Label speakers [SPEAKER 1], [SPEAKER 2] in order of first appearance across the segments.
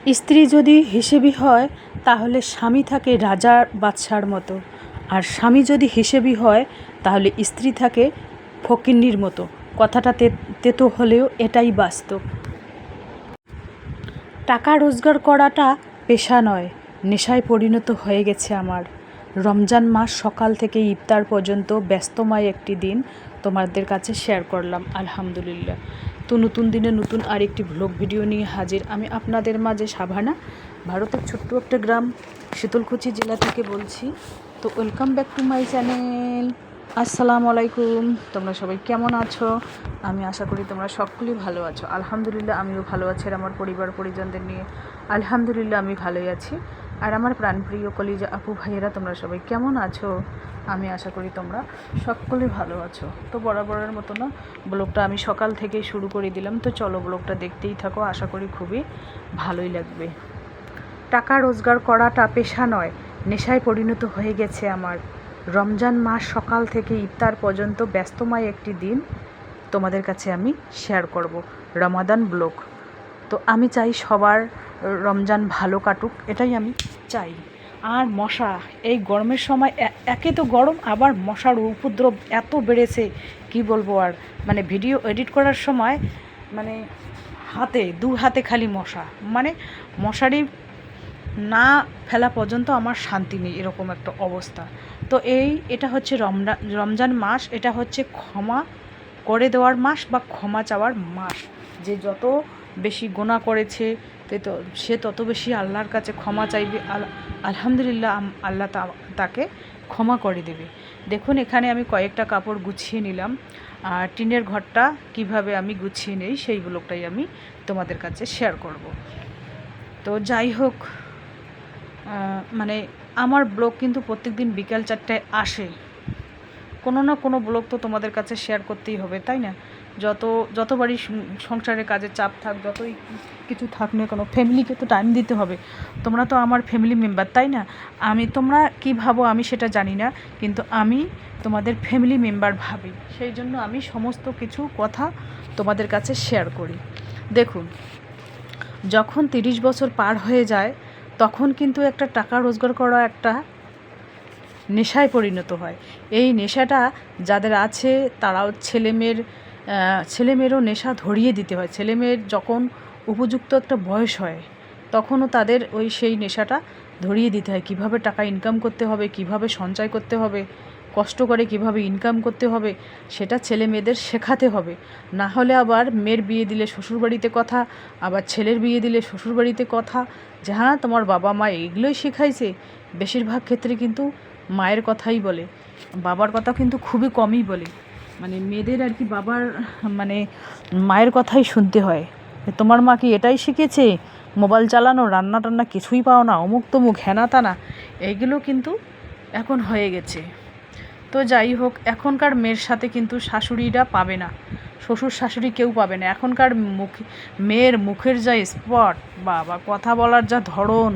[SPEAKER 1] স্ত্রী যদি হিসেবি হয় তাহলে স্বামী থাকে রাজার বাদশার মতো, আর স্বামী যদি হিসেবি হয় তাহলে স্ত্রী থাকে ফকিন্নির মতো। কথাটা তেতো হলেও এটাই বাস্তব। টাকা রোজগার করাটা পেশা নয়, নেশায় পরিণত হয়ে গেছে আমার। রমজান মাস সকাল থেকে ইফতার পর্যন্ত ব্যস্তময় একটি দিন তোমাদের কাছে শেয়ার করলাম, আলহামদুলিল্লাহ। তো নতুন দিনে নতুন আরেকটি ভ্লগ ভিডিও নিয়ে হাজির আমি আপনাদের মাঝে। সাভানা, ভারতের ছোট্ট একটা গ্রাম শীতলকুচি জেলা থেকে বলছি। তো welcome back to my channel. আসসালামু আলাইকুম। তোমরা সবাই কেমন আছো? আমি আশা করি তোমরা সকলেই ভালো আছো। আলহামদুলিল্লাহ আমিও ভালো আছি, আর আমার পরিবার পরিজনদের নিয়ে আলহামদুলিল্লাহ আমি ভালোই আছি। আর আমার প্রাণপ্রিয় কলিজা আপু ভাইয়েরা তোমরা সবাই কেমন আছো? আমি আশা করি তোমরা সকলেই ভালো আছো। তো বরাবরের মতো না, ব্লগটা আমি সকাল থেকেই শুরু করে দিলাম। তো চলো ব্লগটা দেখতেই থাকো, আশা করি খুবই ভালোই লাগবে। টাকা রোজগার করাটা পেশা নয়, নেশায় পরিণত হয়ে গেছে আমার। রমজান মাস সকাল থেকে ইফতার পর্যন্ত ব্যস্তময় একটি দিন তোমাদের কাছে আমি শেয়ার করব, রমাদান ব্লগ। তো আমি চাই সবার রমজান ভালো কাটুক, এটাই আমি চাই। আর মশা এই গরমের সময় একে তো গরম, আবার মশার উপদ্রব এত বেড়েছে কি বলবো আর। মানে ভিডিও এডিট করার সময় মানে দু হাতে খালি মশা, মানে মশারি না ফেলা পর্যন্ত আমার শান্তি নেই, এরকম একটা অবস্থা। তো এটা হচ্ছে রমজান মাস, এটা হচ্ছে ক্ষমা করে দেওয়ার মাস বা ক্ষমা চাওয়ার মাস। যে যত বেশি গুনাহ করেছে সে তত বেশি আল্লাহর কাছে ক্ষমা চাইবে। আলহামদুলিল্লাহ আল্লাহ তাকে ক্ষমা করে দেবে। দেখুন এখানে আমি কয়েকটা কাপড় গুছিয়ে নিলাম, আর টিনের ঘরটা কিভাবে আমি গুছিয়ে নেই সেই ব্লগটাই আমি তোমাদের কাছে শেয়ার করব। তো যাই হোক, মানে আমার ব্লগ কিন্তু প্রত্যেক দিন বিকাল 4টায় আসে। কোনো না কোনো ব্লগ তো তোমাদের কাছে শেয়ার করতেই হবে, তাই না? যতবারই সংসারের কাজের চাপ থাক, যতই কিছু থাক না কোনো, ফ্যামিলিকে তো টাইম দিতে হবে। তোমরা তো আমার ফ্যামিলি মেম্বার, তাই না? তোমরা কী ভাবো আমি সেটা জানি না, কিন্তু আমি তোমাদের ফ্যামিলি মেম্বার ভাবি। সেই জন্য আমি সমস্ত কিছু কথা তোমাদের কাছে শেয়ার করি। দেখুন, যখন 30 বছর পার হয়ে যায় তখন কিন্তু একটা টাকা রোজগার করা একটা নেশায় পরিণত হয়। এই নেশাটা যাদের আছে তারাও ছেলেমেয়েরও নেশা ধরিয়ে দিতে হয়। ছেলেমেয়ের যখন উপযুক্ত একটা বয়স হয় তখনও তাদের সেই নেশাটা ধরিয়ে দিতে হয়। কিভাবে টাকা ইনকাম করতে হবে, কিভাবে সঞ্চয় করতে হবে, কষ্ট করে কিভাবে ইনকাম করতে হবে, সেটা ছেলে মেয়েদের শেখাতে হবে। না হলে আবার মেয়ের বিয়ে দিলে শ্বশুরবাড়িতে কথা, আবার ছেলের বিয়ে দিলে শ্বশুরবাড়িতে কথা যে হ্যাঁ তোমার বাবা মা এইগুলোই শেখাইছে। বেশিরভাগ ক্ষেত্রে কিন্তু মায়ের কথাই বলে, বাবার কথা কিন্তু খুবই কমই বলে। মানে মেয়েদের আর কি মানে মায়ের কথাই শুনতে হয়। তোমার মা কি এটাই শিখেছে, মোবাইল চালানো, রান্না টান্না কিছুই পাও না, অমুক তমুক হেনা তানা, এইগুলো কিন্তু এখন হয়ে গেছে। তো যাই হোক, এখনকার মেয়ের সাথে কিন্তু শাশুড়িরা পাবে না, শ্বশুর শাশুড়ি কেউ পাবে না। এখনকার মেয়ের মুখের যা স্পট, বা কথা বলার যা ধরন,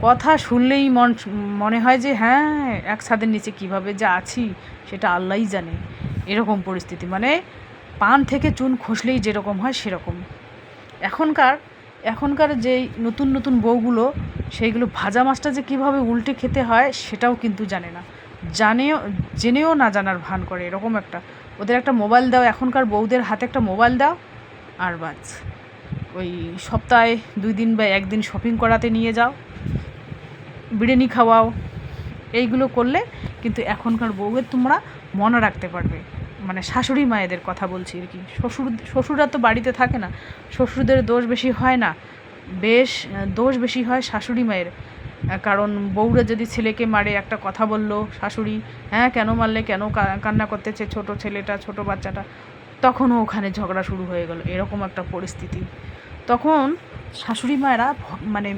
[SPEAKER 1] কথা শুনলেই মনে হয় যে হ্যাঁ এক ছাদের নিচে কীভাবে যে আছি সেটা আল্লাহই জানে। এরকম পরিস্থিতি, মানে পান থেকে চুন খসলেই যেরকম হয় সেরকম। এখনকার যেই নতুন নতুন বউগুলো, সেইগুলো ভাজা মাছটা যে কীভাবে উল্টে খেতে হয় সেটাও কিন্তু জানে না, জেনেও না জানার ভান করে। এরকম ওদের একটা মোবাইল দাও, এখনকার বউদের হাতে একটা মোবাইল দাও, আর বাস ওই সপ্তাহে 2 দিন বা 1 দিন শপিং করাতে নিয়ে যাও, বিরিয়ানি খাওয়াও। এইগুলো করলে কিন্তু এখনকার বউয়ের তোমরা মনে রাখতে পারবে। মানে শাশুড়ি মায়েদের কথা বলছি আর কি। শ্বশুররা তো বাড়িতে থাকে না, শ্বশুরদের দোষ বেশি হয় না, দোষ বেশি হয় শাশুড়ি মায়ের। কারণ বউরা যদি ছেলেকে মারে, একটা কথা বলল শাশুড়ি, হ্যাঁ কেন মারলে, কেন কান্না করতেছে ছোট ছেলেটা, ছোট বাচ্চাটা, তখনও ওখানে ঝগড়া শুরু হয়ে গেল। এরকম একটা পরিস্থিতি। তখন শাশুড়ি মায়েরা মানে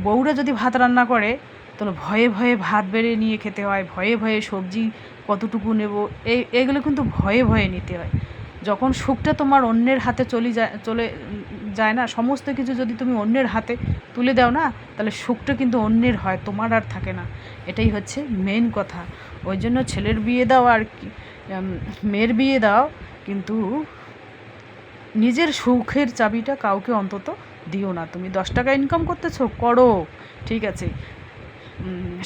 [SPEAKER 1] বউরা যদি ভাত রান্না করে তাহলে ভয়ে ভয়ে ভাত বেড়ে নিয়ে খেতে হয়, ভয়ে ভয়ে সবজি কতটুকু নেব, এইগুলো কিন্তু ভয়ে ভয়ে নিতে হয়। যখন সুখটা তোমার অন্যের হাতে চলে যায় না, সমস্ত কিছু যদি তুমি অন্যের হাতে তুলে দাও না, তাহলে সুখটা কিন্তু অন্যের হয়, তোমার আর থাকে না। এটাই হচ্ছে মেন কথা। ওই জন্য ছেলের বিয়ে দাও আর কি মেয়ের বিয়ে দাও, কিন্তু নিজের সুখের চাবিটা কাউকে অন্তত দিও না। তুমি 10 টাকা ইনকাম করতেছো, করো, ঠিক আছে।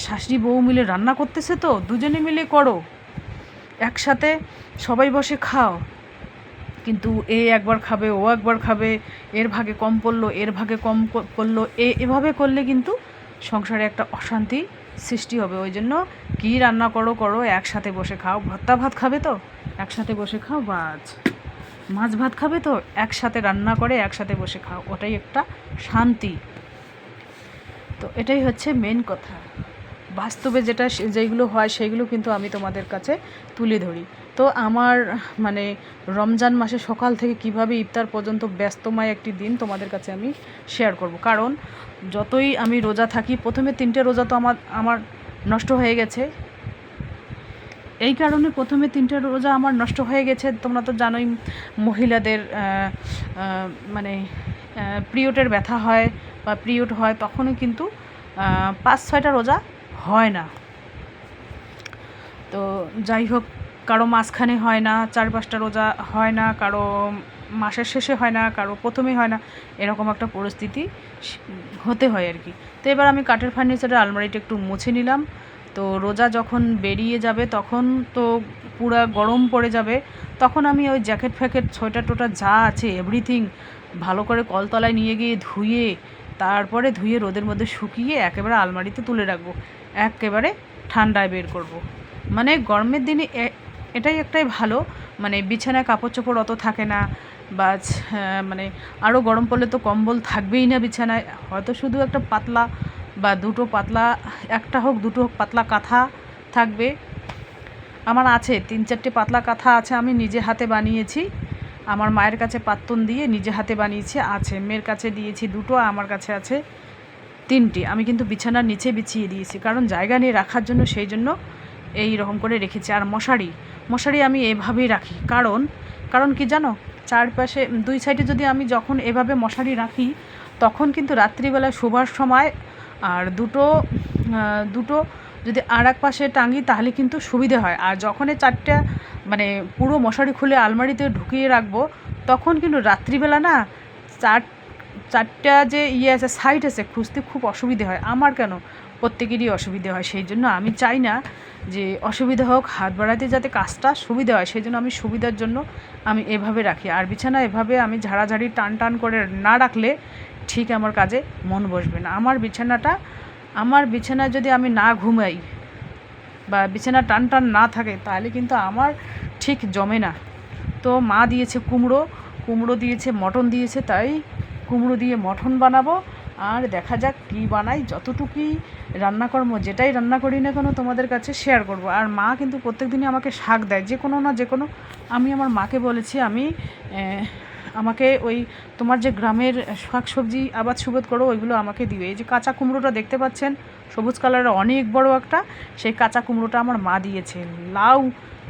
[SPEAKER 1] শাশুড়ি বউ মিলে রান্না করতেছে তো দুজনে মিলে করো, একসাথে সবাই বসে খাও। কিন্তু এ একবার খাবে, ও একবার খাবে, এর ভাগে কম পড়লো, এর ভাগে কম পড়লো, এভাবে করলে কিন্তু সংসারে একটা অশান্তি সৃষ্টি হবে। ওই জন্য কী রান্না করো করো, একসাথে বসে খাও। ভর্তা ভাত খাবে তো একসাথে বসে খাও, বাজ মাছ ভাত খাবে তো একসাথে রান্না করে একসাথে বসে খাও, ওটাই একটা শান্তি। তো এটাই হচ্ছে মেন কথা। বাস্তবে যেগুলো হয় সেগুলো কিন্তু আমি তোমাদের কাছে তুলে ধরি। তো আমার মানে রমজান মাসে সকাল থেকে কিভাবে ইফতার পর্যন্ত ব্যস্তময় একটি দিন তোমাদের কাছে আমি শেয়ার করব। কারণ যতই আমি রোজা থাকি, প্রথমে 3টে রোজা তো আমার নষ্ট হয়ে গেছে। এই কারণে প্রথমে 3টে রোজা আমার নষ্ট হয়ে গেছে। তোমরা তো জানোই মহিলাদের মানে পিরিয়ডের ব্যথা হয় বা পিরিয়ড হয়, তখনও কিন্তু 5-6টা রোজা হয় না। তো যাই হোক, কারো মাঝখানে হয় না, 4-5টা রোজা হয় না, কারো মাসের শেষে হয় না, কারো প্রথমে হয় না, এরকম একটা পরিস্থিতি হতে হয় আর কি। তো এবার আমি কাঠের ফার্নিচারের আলমারিটা একটু মুছে নিলাম। তো রোজা যখন বেরিয়ে যাবে তখন তো পুরা গরম পড়ে যাবে, তখন আমি ওই জ্যাকেট ফ্যাকেট সোয়েটার টোটার যা আছে এভরিথিং ভালো করে কলতলায় নিয়ে গিয়ে ধুয়ে, তারপরে ধুয়ে রোদের মধ্যে শুকিয়ে একেবারে আলমারিতে তুলে রাখবো, একেবারে ঠান্ডায় বের করব। মানে গরমের দিনে এটাই একটাই ভালো, মানে বিছানায় কাপড় চোপড় অত থাকে না, বা মানে আরও গরম পড়লে তো কম্বল থাকবেই না বিছানায়, হয়তো শুধু একটা পাতলা বা দুটো পাতলা, একটা হোক দুটো হোক পাতলা কাঁথা থাকবে। আমার আছে 3-4টে পাতলা কাঁথা আছে, আমি নিজে হাতে বানিয়েছি। আমার মায়ের কাছে পাত্তন দিয়ে নিজে হাতে বানিয়েছি, আছে। মেয়ের কাছে দিয়েছি 2টো, আমার কাছে আছে 3টে। আমি কিন্তু বিছানার নিচে বিছিয়ে দিয়েছি, কারণ জায়গা নিয়ে রাখার জন্য, সেই জন্য এই রকম করে রেখেছি। আর মশারি আমি এভাবেই রাখি, কারণ কি জানো, চারপাশে 2 সাইডে যদি আমি যখন এভাবে মশারি রাখি, তখন কিন্তু রাত্রিবেলা শোবার সময় আর দুটো যদি আর এক পাশে টাঙি তাহলে কিন্তু সুবিধে হয়। আর যখন 4টা মানে পুরো মশারি খুলে আলমারিতে ঢুকিয়ে রাখবো, তখন কিন্তু রাত্রিবেলা না 4টা যে আছে সাইড আছে, খুঁজতে খুব অসুবিধে হয়। আমার কেন, প্রত্যেকেরই অসুবিধে হয়। সেই জন্য আমি চাই না যে অসুবিধা হোক, হাত বাড়াতে যাতে কাজটা সুবিধা হয়, সেই জন্য আমি সুবিধার জন্য আমি এভাবে রাখি। আর বিছানা এভাবে আমি ঝাড়াঝাড়ি টান করে না রাখলে ঠিক আমার কাজে মন বসবে না। আমার বিছানায় যদি আমি না ঘুমাই বা বিছানা টান না থাকে, তাহলে কিন্তু আমার ঠিক জমে না। তো মা দিয়েছে কুমড়ো দিয়েছে, মটন দিয়েছে, তাই কুমড়ো দিয়ে মটন বানাবো। আর দেখা যাক কী বানাই, যতটুকুই রান্নাকর্ম যেটাই রান্না করি না কেন তোমাদের কাছে শেয়ার করব। আর মা কিন্তু প্রত্যেক দিনই আমাকে শাক দেয়, যে কোনো না যে কোনো। আমি আমার মাকে বলেছি আমাকে ওই তোমার যে গ্রামের শাক সবজি আবাদ সুবাদ করো, ওইগুলো আমাকে দিবে। এই যে কাঁচা কুমড়োটা দেখতে পাচ্ছেন, সবুজ কালারের অনেক বড় একটা, সেই কাঁচা কুমড়োটা আমার মা দিয়েছে।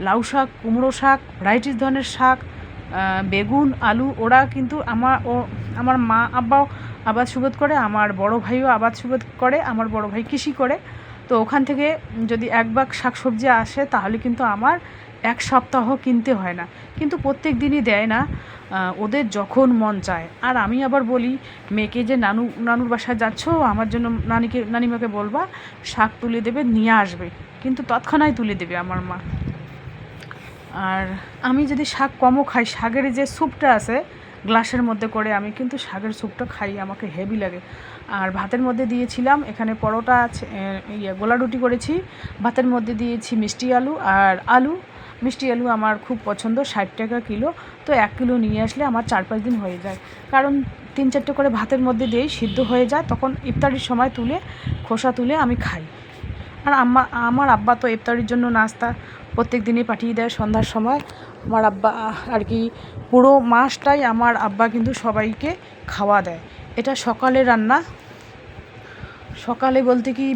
[SPEAKER 1] লাউ শাক, কুমড়ো শাক, ভ্যারাইটিস ধরনের শাক, বেগুন, আলু, ওরা কিন্তু আমার মা আব্বাও আবাদ সুবাদ করে, আমার বড় ভাইও আবাদ সুবাদ করে, আমার বড় ভাই কৃষি করে। তো ওখান থেকে যদি 1 ব্যাগ শাক সবজি আসে, তাহলে কিন্তু আমার 1 সপ্তাহ কিনতে হয় না। কিন্তু প্রত্যেক দিনই দেয় না, ওদের যখন মন চায়। আর আমি আবার বলি মেয়েকে যে নানুর বাসায় যাচ্ছ, আমার জন্য নানিমাকে বলবা শাক তুলে দেবে, নিয়ে আসবে, কিন্তু তৎক্ষণাৎ তুলে দেবে আমার মা। আর আমি যদি শাক কমও খাই, শাকের যে স্যুপটা আছে গ্লাসের মধ্যে করে, আমি কিন্তু শাকের স্যুপটা খাই, আমাকে হেভি লাগে। আর ভাতের মধ্যে দিয়েছিলাম, এখানে পরোটা আছে, গোলা রুটি করেছি, ভাতের মধ্যে দিয়েছি মিষ্টি আলু। মিষ্টি আলু আমার খুব পছন্দ, 60 টাকা কিলো। তো 1 কিলো নিয়ে আসলে আমার 4-5 দিন হয়ে যায়, কারণ 3-4টে করে ভাতের মধ্যে দিয়েই সিদ্ধ হয়ে যায়, তখন ইফতারির সময় খোসা তুলে আমি খাই। আর আমার আব্বা তো ইফতারির জন্য নাস্তা প্রত্যেক দিনই পাঠিয়ে দেয় সন্ধ্যার সময়। আমার আব্বা আর কি পুরো মাসটাই আমার আব্বা কিন্তু সবাইকে খাওয়া দেয়। এটা সকালে রান্না, সকালে বলতে কি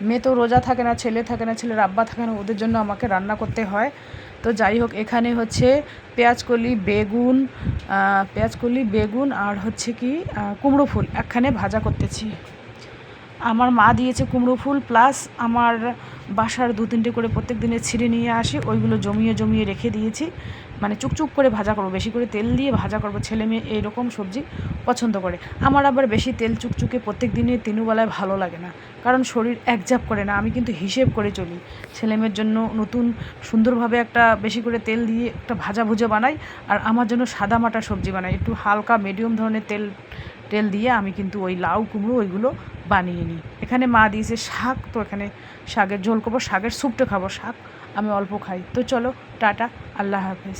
[SPEAKER 1] মেয়ে তো রোজা থাকে না, ছেলে থাকে না, ছেলের আব্বা থাকে না, ওদের জন্য আমাকে রান্না করতে হয়। তো যাই হোক, এখানে হচ্ছে পেঁয়াজকলি, বেগুন আর হচ্ছে কি কুমড়ো ফুল একখানে ভাজা করতেছি। আমার মা দিয়েছে কুমড়ো ফুল, প্লাস আমার বাসার 2-3টে করে প্রত্যেক দিনে ছিঁড়ে নিয়ে আসি, ওইগুলো জমিয়ে রেখে দিয়েছি। মানে চুকচুক করে ভাজা করবো, বেশি করে তেল দিয়ে ভাজা করবো। ছেলে মেয়ে এইরকম সবজি পছন্দ করে। আমার আবার বেশি তেল চুকচুকে প্রত্যেক দিনে তিনুবেলায় ভালো লাগে না, কারণ শরীর একজাপ করে না। আমি কিন্তু হিসেব করে চলি। ছেলে মেয়ের জন্য নতুন সুন্দরভাবে একটা বেশি করে তেল দিয়ে একটা ভাজা ভুজা বানাই, আর আমার জন্য সাদা মাটা সবজি বানাই, একটু হালকা মিডিয়াম ধরনের তেল দিয়ে আমি কিন্তু ওই লাউ কুমড়ো ওইগুলো বানিয়ে নিই। এখানে মা দিয়েছে শাক, তো এখানে শাকের ঝোল করবো, শাকের স্যুপটা খাবো, শাক আমি অল্প খাই। তো চলো টাটা, আল্লাহ হাফেজ।